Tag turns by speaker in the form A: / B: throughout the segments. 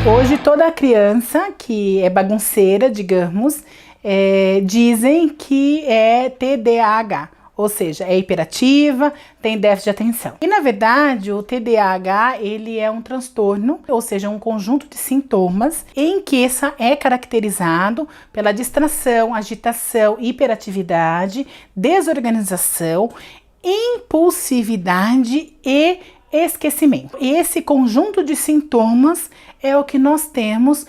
A: Hoje toda criança que é bagunceira, digamos, dizem que é TDAH, ou seja, é hiperativa, tem déficit de atenção. E na verdade o TDAH ele é um transtorno, ou seja, um conjunto de sintomas em que é caracterizado pela distração, agitação, hiperatividade, desorganização, impulsividade e esquecimento. Esse conjunto de sintomas é o que nós temos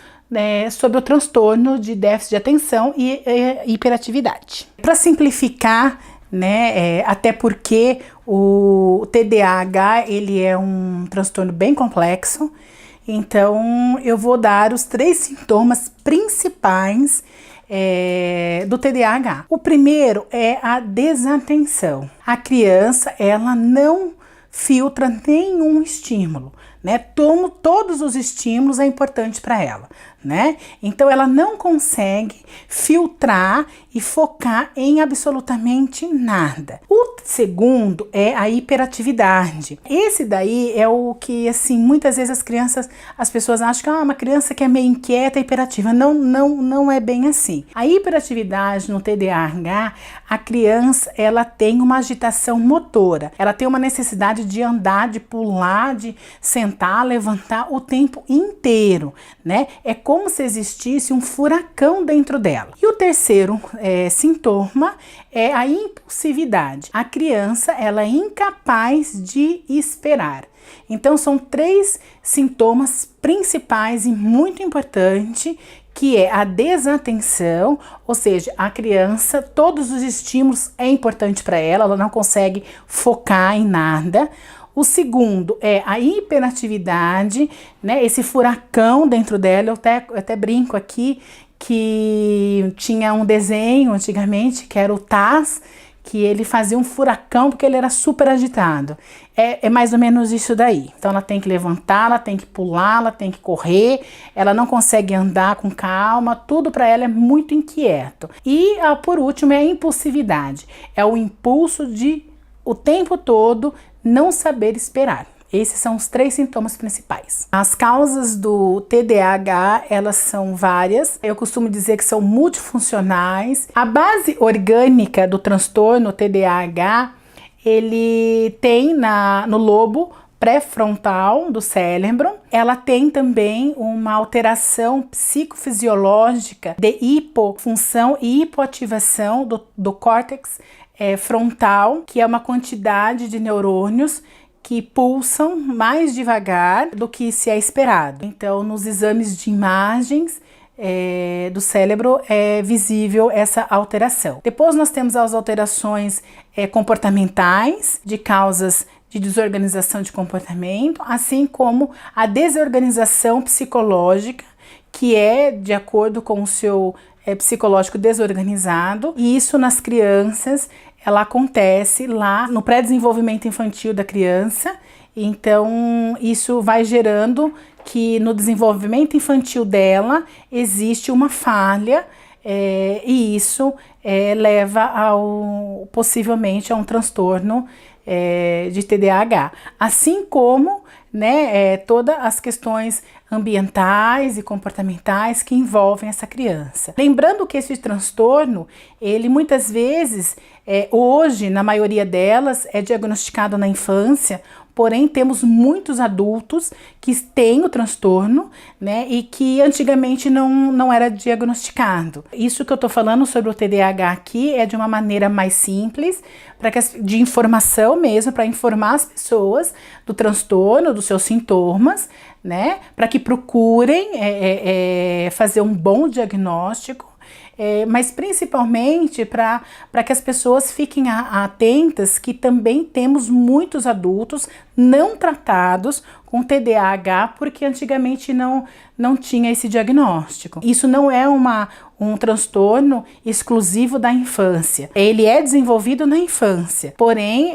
A: sobre o transtorno de déficit de atenção e hiperatividade. Para simplificar, até porque o TDAH ele é um transtorno bem complexo, então eu vou dar os 3 sintomas principais do TDAH. O primeiro é a desatenção. A criança ela não filtra nenhum estímulo, todos os estímulos é importante para ela, então ela não consegue filtrar e focar em absolutamente nada. O segundo é a hiperatividade. Esse daí é o que, assim, muitas vezes as pessoas acham que uma criança que é meio inquieta, hiperativa. Não é bem assim. A hiperatividade no TDAH, a criança, ela tem uma agitação motora. Ela tem uma necessidade de andar, de pular, de sentar, levantar o tempo inteiro, É como se existisse um furacão dentro dela. E o terceiro sintoma é a impulsividade. A criança, ela é incapaz de esperar. Então são 3 sintomas principais e muito importantes, que é a desatenção, ou seja, a criança, todos os estímulos é importante para ela não consegue focar em nada. O segundo é a hiperatividade, esse furacão dentro dela. Eu até brinco aqui que tinha um desenho antigamente, que era o Taz, que ele fazia um furacão porque ele era super agitado. É mais ou menos isso daí. Então ela tem que levantar, ela tem que pular, ela tem que correr, ela não consegue andar com calma, tudo para ela é muito inquieto. E por último é a impulsividade, é o impulso de o tempo todo não saber esperar. Esses são os 3 sintomas principais. As causas do TDAH, elas são várias. Eu costumo dizer que são multifuncionais. A base orgânica do transtorno TDAH, ele tem no lobo pré-frontal do cérebro. Ela tem também uma alteração psicofisiológica de hipofunção e hipoativação do córtex frontal, que é uma quantidade de neurônios que pulsam mais devagar do que se é esperado. Então, nos exames de imagens do cérebro é visível essa alteração. Depois nós temos as alterações comportamentais, de causas de desorganização de comportamento, assim como a desorganização psicológica, que é de acordo com o seu psicológico desorganizado, e isso nas crianças ela acontece lá no pré-desenvolvimento infantil da criança. Então isso vai gerando que no desenvolvimento infantil dela existe uma falha, e isso leva possivelmente a um transtorno de TDAH, assim como todas as questões ambientais e comportamentais que envolvem essa criança. Lembrando que esse transtorno, ele muitas vezes, hoje, na maioria delas, é diagnosticado na infância, porém temos muitos adultos que têm o transtorno, e que antigamente não era diagnosticado. Isso que eu estou falando sobre o TDAH aqui é de uma maneira mais simples, de informação mesmo, para informar as pessoas do transtorno, dos seus sintomas, para que procurem fazer um bom diagnóstico, mas principalmente para que as pessoas fiquem atentas que também temos muitos adultos não tratados com TDAH, porque antigamente não tinha esse diagnóstico. Isso não é um transtorno exclusivo da infância. Ele é desenvolvido na infância, porém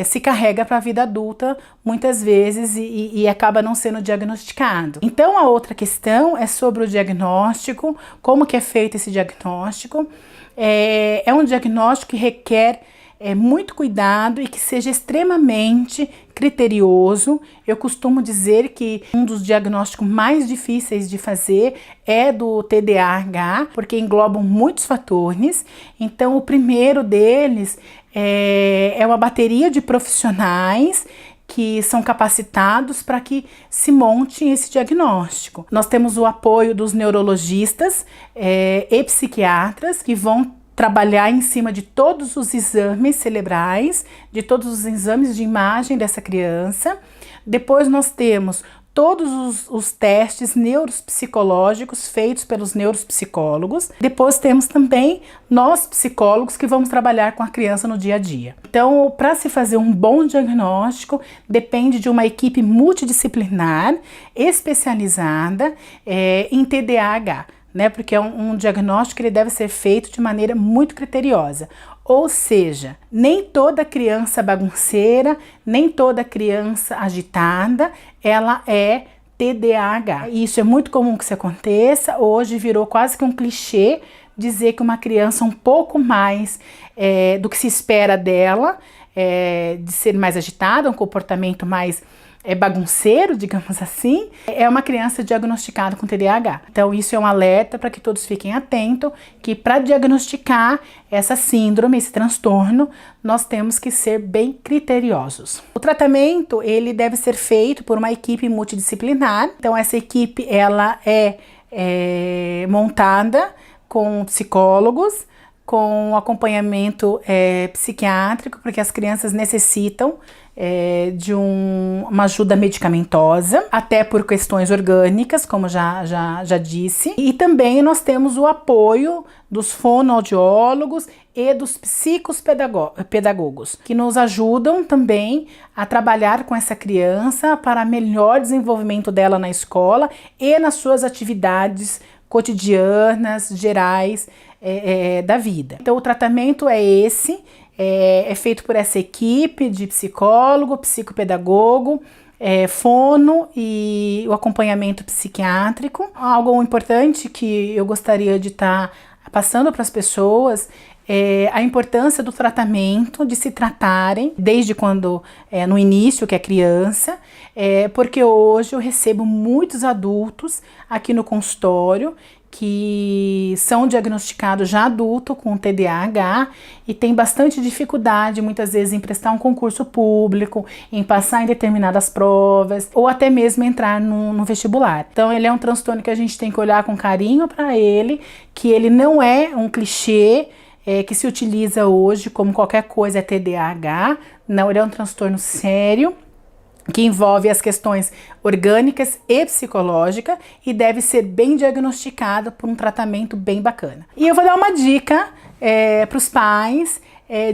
A: se carrega para a vida adulta muitas vezes e acaba não sendo diagnosticado. Então a outra questão é sobre o diagnóstico, como que é feito esse diagnóstico. É um diagnóstico que requer muito cuidado e que seja extremamente criterioso. Eu costumo dizer que um dos diagnósticos mais difíceis de fazer é do TDAH, porque englobam muitos fatores. Então, o primeiro deles é uma bateria de profissionais que são capacitados para que se monte esse diagnóstico. Nós temos o apoio dos neurologistas e psiquiatras que vão trabalhar em cima de todos os exames cerebrais, de todos os exames de imagem dessa criança. Depois nós temos todos os testes neuropsicológicos feitos pelos neuropsicólogos. Depois temos também nós psicólogos que vamos trabalhar com a criança no dia a dia. Então, para se fazer um bom diagnóstico, depende de uma equipe multidisciplinar, especializada em TDAH, né? Porque é um diagnóstico que ele deve ser feito de maneira muito criteriosa. Ou seja, nem toda criança bagunceira, nem toda criança agitada, ela é TDAH. Isso é muito comum que isso aconteça. Hoje virou quase que um clichê dizer que uma criança um pouco mais do que se espera dela, de ser mais agitada, um comportamento mais bagunceiro, digamos assim, é uma criança diagnosticada com TDAH. Então isso é um alerta para que todos fiquem atentos, que para diagnosticar essa síndrome, esse transtorno, nós temos que ser bem criteriosos. O tratamento, ele deve ser feito por uma equipe multidisciplinar. Então essa equipe, ela é montada com psicólogos, com acompanhamento psiquiátrico, porque as crianças necessitam de uma ajuda medicamentosa, até por questões orgânicas, como já disse. E também nós temos o apoio dos fonoaudiólogos e dos psicopedagogos, que nos ajudam também a trabalhar com essa criança para melhor desenvolvimento dela na escola e nas suas atividades cotidianas, gerais, da vida. Então o tratamento é esse, é feito por essa equipe de psicólogo, psicopedagogo, fono e o acompanhamento psiquiátrico. Algo importante que eu gostaria de estar passando para as pessoas é a importância do tratamento, de se tratarem desde quando, no início, que é criança, porque hoje eu recebo muitos adultos aqui no consultório que são diagnosticados já adulto com TDAH e tem bastante dificuldade muitas vezes em prestar um concurso público, em passar em determinadas provas ou até mesmo entrar no vestibular. Então ele é um transtorno que a gente tem que olhar com carinho para ele, que ele não é um clichê que se utiliza hoje como qualquer coisa é TDAH, não, ele é um transtorno sério, que envolve as questões orgânicas e psicológicas e deve ser bem diagnosticado por um tratamento bem bacana. E eu vou dar uma dica para os pais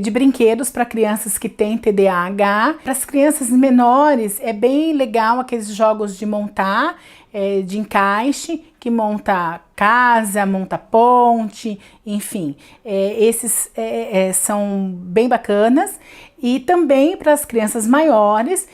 A: de brinquedos para crianças que têm TDAH. Para as crianças menores é bem legal aqueles jogos de montar, de encaixe, que monta casa, monta ponte, enfim, esses são bem bacanas. E também para as crianças maiores,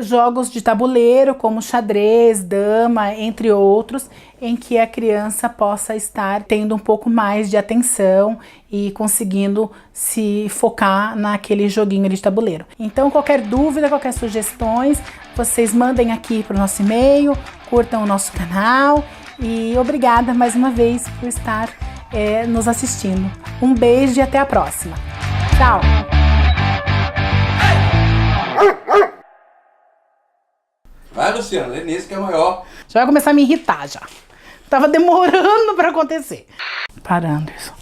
A: jogos de tabuleiro como xadrez, dama, entre outros, em que a criança possa estar tendo um pouco mais de atenção e conseguindo se focar naquele joguinho de tabuleiro. Então, qualquer dúvida, qualquer sugestões, vocês mandem aqui para o nosso e-mail, curtam o nosso canal e obrigada mais uma vez por estar nos assistindo. Um beijo e até a próxima. Tchau!
B: Vai, Luciana, lê nesse que é maior.
A: Já vai começar a me irritar já. Tava demorando para acontecer. Parando isso.